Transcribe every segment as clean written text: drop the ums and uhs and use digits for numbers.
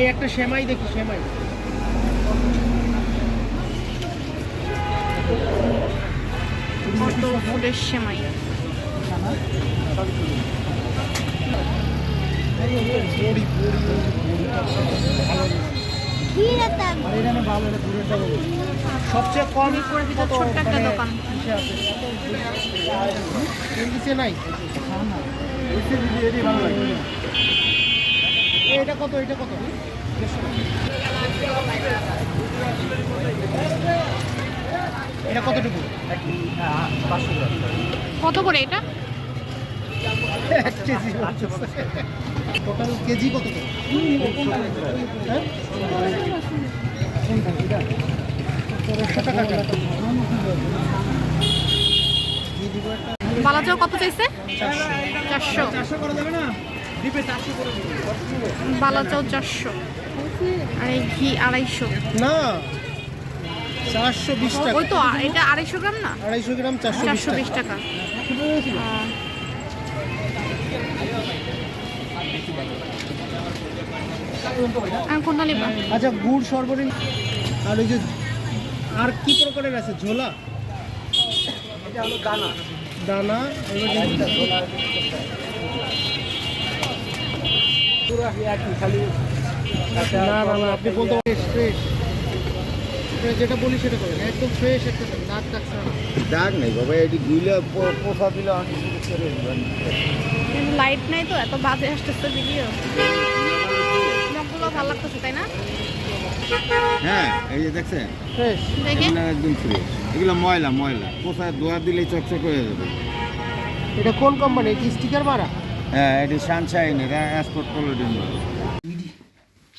ভাই একটা সেমাই দেখি, সেমাই। কত ফুলের সেমাই। সবচেয়ে কম কত ছোট্ট একটা দোকান। নাই এটা কত, এটা কত? এটা কতটুকু? কত করে এটা? 1 কেজি। টোটাল কেজি কত করে? হ্যাঁ? 400 টাকা। বালাচাও কত চাইছে? 400। বালাচাও 400 আর এই ঘি 250। না, 420 টাকা। ওই তো এটা 250 গ্রাম না? 250 গ্রাম 420 টাকা। কোনটা নিবা? আচ্ছা, গুড় সর্বনিম্ন। আর ওই যে আর কি প্রকারের আছে? ঝোলা, এটা হলো দানা। দানা। পুরো একই, খালি না না না, আপনি বলতে ফ্রেশ। যেটা বলি সেটা করেন, একদম ফ্রেশ একটা দাগ থাকছে না। দাগ নেই বাবা, এটি ধুইলে পোষা দিলে অনেক ছেড়ে দেবেন। লাইট নাই তো, এত বাজে আসতেছে ভিডিও। মগগুলো ভালো লাগতেছে তাই না? হ্যাঁ, এই যে দেখছেন, ফ্রেশ দেখে এগুলো একদম ফ্রেশ। এগুলো ময়লা ময়লা, পোষায় ধোয়া দিলেই চকচক হয়ে যাবে। এটা কোন কোম্পানি? কি স্টিকার মারা? হ্যাঁ, এটি সানশাইনের এক্সপোর্ট কোয়ালিটির মাল।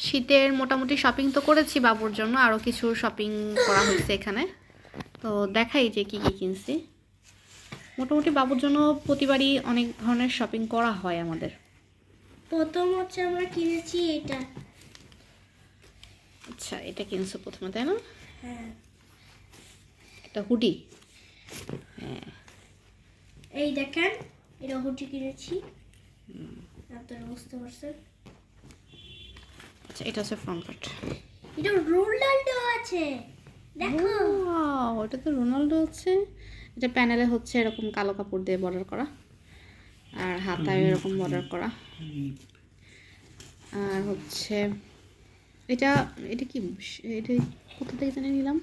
শীতের মোটামুটি শপিং তো করেছি বাবুর জন্য, আরও কিছু শপিং করা হয়েছে এখানে। তো দেখাই যে কি কি কিনছি। মোটামুটি বাবুর জন্য প্রতিবারই অনেক ধরনের শপিং করা হয় আমাদের। প্রথম হচ্ছে আমরা কিনেছি এটা। আচ্ছা, এটা কিনছো প্রথমে তাই না? হ্যাঁ, এটা হুডি। হ্যাঁ, এই দেখেন, এটা হুডি কিনেছি। আপনারা বুঝতে পারছেন? আচ্ছা, এটা হচ্ছে ফ্রন্ট পার্ট। এটা রোনাল্ডো আছে, দেখো। ওয়াও, এটা তো রোনাল্ডো হচ্ছে। এটা প্যানেলে হচ্ছে এরকম কালো কাপড় দিয়ে বর্ডার করা, আর হাতায় এরকম বর্ডার করা। আর হচ্ছে এটা এটা কি, এটা কোথা থেকে জানি নিলাম,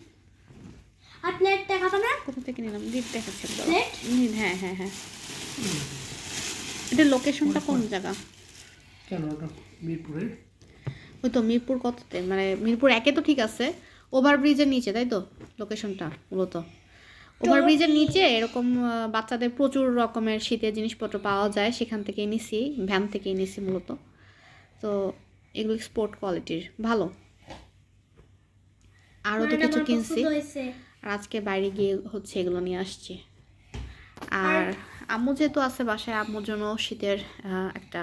আর প্লেট দেখাবো না? কোথা থেকে নিলাম ডিপ দেখাচ্ছে। প্লেট? হ্যাঁ হ্যাঁ হ্যাঁ। এটা লোকেশনটা কোন জায়গা? কেন ওটা মিরপুরে? ওই তো মিরপুর কততে, মানে মিরপুর 1-এ তো ঠিক আছে, ওভারব্রিজের নিচে তাই তো লোকেশনটা মূলত। ওভারব্রিজের নিচে এরকম বাচ্চাদের প্রচুর রকমের শীতের জিনিসপত্র পাওয়া যায়, সেখান থেকে নিছি, ভ্যান থেকে নিছি মূলত। তো এগুলো স্পোর্ট কোয়ালিটির, ভালো। আরও তো কিছু কিনছি, আর আজকে বাইরে গিয়ে হচ্ছে এগুলো নিয়ে আসছি। আর আম্মু যেহেতু আছে বাসায়, আম্মুর জন্য শীতের একটা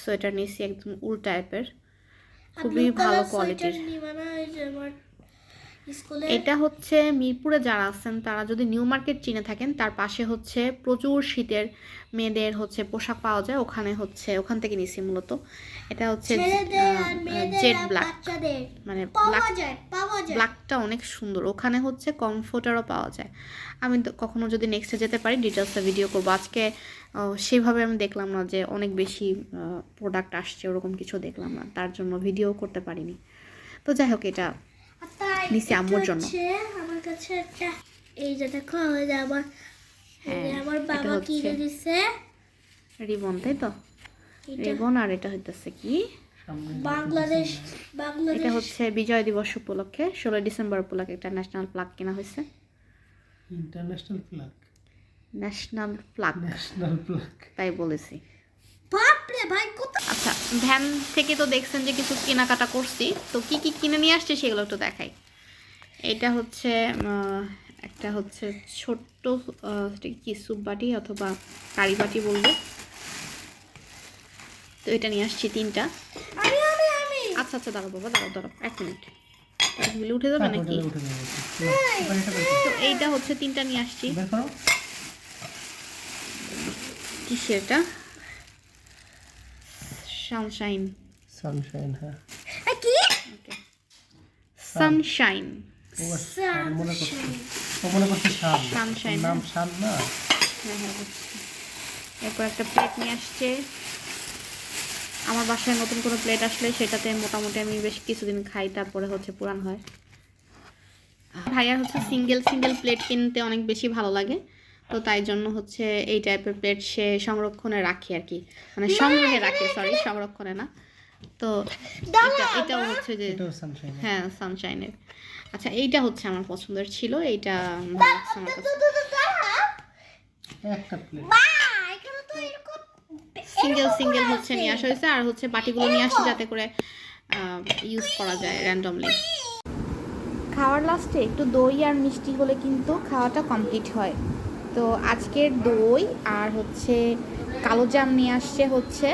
সোয়েটার নিয়েছি, একদম উল টাইপের, খুবই ভালো কোয়ালিটির। এটা হচ্ছে মিরপুরে যারা আছেন তারা যদি নিউ মার্কেট চিনে থাকেন, তার পাশে হচ্ছে প্রচুর শীতের মেয়েদের হচ্ছে পোশাক পাওয়া যায়, ওখানে হচ্ছে ওখান থেকে নিছি মূলত। এটা হচ্ছে জেড ব্ল্যাক, মানে ব্ল্যাকটা অনেক সুন্দর। ওখানে হচ্ছে কমফোর্টারও পাওয়া যায়। আমি কখনো যদি নেক্সটে যেতে পারি ডিটেলসে ভিডিও করবো। আজকে সেভাবে আমি দেখলাম না যে অনেক বেশি প্রোডাক্ট আসছে, ওরকম কিছু দেখলাম না, তার জন্য ভিডিও করতে পারিনি। তো যাই হোক, এটা নিচে আম্মুর জন্য। আমার কাছে একটা, এই যে দেখো, ওই যে আমার এটা বাবা কিনে দিছে রিবন, তাই তো? রিবন। আর এটা হইতেছে কি, বাংলাদেশ। এটা হচ্ছে বিজয় দিবস উপলক্ষে, 16 ডিসেম্বর উপলক্ষে একটা ন্যাশনাল ফ্ল্যাগ কেনা হয়েছে। International flag, national flag, national flag তাই বলেছি। বাপরে ভাই, কত! আচ্ছা, ভ্যান থেকে তো দেখছেন যে কিছু কেনাকাটা করছি, তো কি কি কিনে নিয়ে আসছে সেগুলো একটু দেখাই। এটা হচ্ছে একটা হচ্ছে ছোট্ট কি স্যুপ বাটি অথবা কারি বাটি বলবো, তো এটা নিয়ে আসছি 3টা। আচ্ছা আচ্ছা, দাঁড়াও বাবা, দাঁড়াও 1 মিনিট, এগুলো উঠে যাবে নাকি? তো এইটা হচ্ছে 3টা নিয়ে আসছি। কিসের এটা? সানশাইন। সানশাইন, হ্যাঁ। সানশাইন। মনে করছি তো, মনে করছি শান, সানশাইন নাম শান না। হ্যাঁ হ্যাঁ বুঝছি। এরপর একটা প্লেট নিয়ে আসছে। আমার বাসায় নতুন কোনো প্লেট আসলে সেটাতে মোটামুটি আমি বেশ কিছুদিন খাই, তারপরে হচ্ছে পুরান হয়। ভাইয়ার হচ্ছে সিঙ্গেল সিঙ্গেল প্লেট কিনতে অনেক বেশি ভালো লাগে, তো তাই জন্য হচ্ছে এই টাইপের প্লেট সে সংরক্ষণে রাখে আর কি, মানে সংগ্রহে রাখে, সরি সংরক্ষণে না। তো এটাও হচ্ছে যে এটাও সানশাইন। হ্যাঁ সানশাইনের। আচ্ছা এইটা হচ্ছে আমার পছন্দের ছিল, এইটা ভালো লাগছে আমার কাছে। একটা প্লেট এখানে তো এরকম সিঙ্গেল সিঙ্গেল হচ্ছে নিয়ে আসা হয়েছে, আর হচ্ছে বাটিগুলো নিয়ে আসছে যাতে করে ইউজ করা যায় র্যান্ডমলি। খাওয়ার লাস্টে একটু দই আর মিষ্টি হলে কিন্তু খাওয়াটা কমপ্লিট হয়। তো আজকের দই আর হচ্ছে কালো জাম নিয়ে আসছে হচ্ছে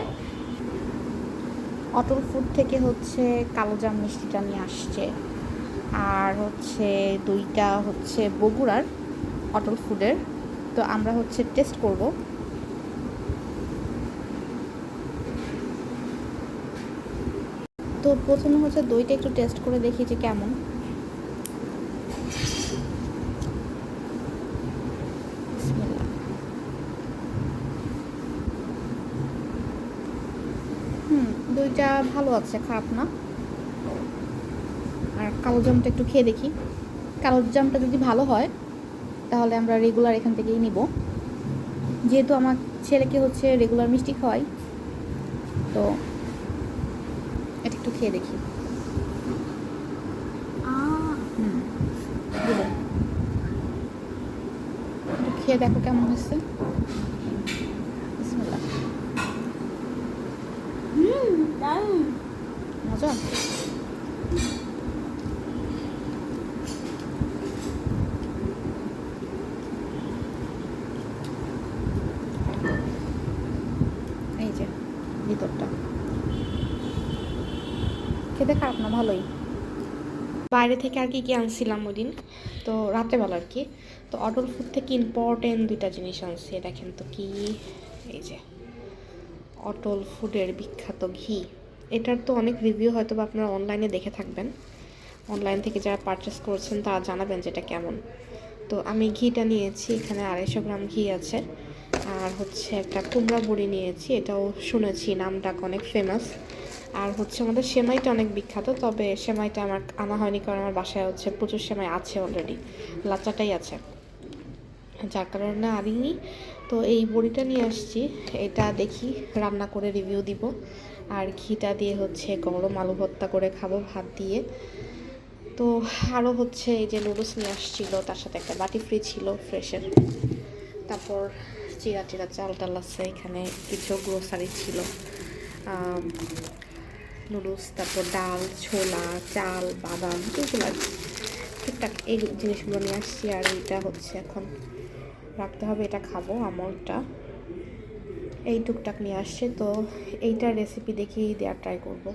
অটল ফুড থেকে, হচ্ছে কালো জাম মিষ্টিটা নিয়ে আসছে, আর হচ্ছে দইটা হচ্ছে বগুড়ার অটল ফুডের। তো আমরা হচ্ছে টেস্ট করব। তো প্রথমে হচ্ছে দইটা একটু টেস্ট করে দেখি যে কেমন। বিসমিল্লাহ। দইটা ভালো আছে, খারাপ না। আর কালো জামটা একটু খেয়ে দেখি। কালো জামটা যদি ভালো হয় তাহলে আমরা রেগুলার এখান থেকেই নিব, যেহেতু আমার ছেলেকে হচ্ছে রেগুলার মিষ্টি খাওয়াই। তো এটা একটু খেয়ে দেখি। দিলাম। একটু খেয়ে দেখো কেমন হয়েছে। বিসমিল্লাহ। দারুণ। মজা। এই যে ভিতরটা খেতে খারাপ না, ভালোই। বাইরে থেকে আর কি কি আনছিলাম ওই দিন, তো রাত্রেবেলা আর কি। তো অটল ফুড থেকে ইম্পর্টেন্ট দুইটা জিনিস আনছি, দেখেন তো কি। এই যে অটল ফুডের বিখ্যাত ঘি। এটার তো অনেক রিভিউ হয়তো বা আপনারা অনলাইনে দেখে থাকবেন, অনলাইন থেকে যারা পারচেস করছেন তারা জানাবেন যেটা কেমন। তো আমি ঘিটা নিয়েছি, এখানে 250 গ্রাম ঘি আছে। আর হচ্ছে একটা কুমড়া বড়ি নিয়েছি, এটাও শুনেছি নামটা অনেক ফেমাস। আর হচ্ছে আমাদের সেমাইটা অনেক বিখ্যাত, তবে সেমাইটা আমার আনা হয়নি কারণ আমার বাসায় হচ্ছে প্রচুর সেমাই আছে অলরেডি, লাচ্চাটাই আছে, যার কারণে আনিনি। তো এই বড়িটা নিয়ে আসছি, এটা দেখি রান্না করে রিভিউ দিব। আর ঘিটা দিয়ে হচ্ছে গরম আলু ভর্তা করে খাবো ভাত দিয়ে। তো আরও হচ্ছে এই যে নুডলস নিয়ে আসছিলো, তার সাথে একটা বাটি ফ্রি ছিল ফ্রেশের। তারপর চিরা চিরা চাল টাল আছে, এখানে কিছু গ্রোসারি ছিল, নুডলস, তারপর ডাল, ছোলা, চাল, বাদাম, এগুলো আর কি টুকটাক এই জিনিসগুলো নিয়ে আসছি। আর এইটা হচ্ছে এখন রাখতে হবে, এটা খাবো আমলটা, এই টুকটাক নিয়ে আসছে। তো এইটার রেসিপি দেখি দেওয়ার ট্রাই করবো।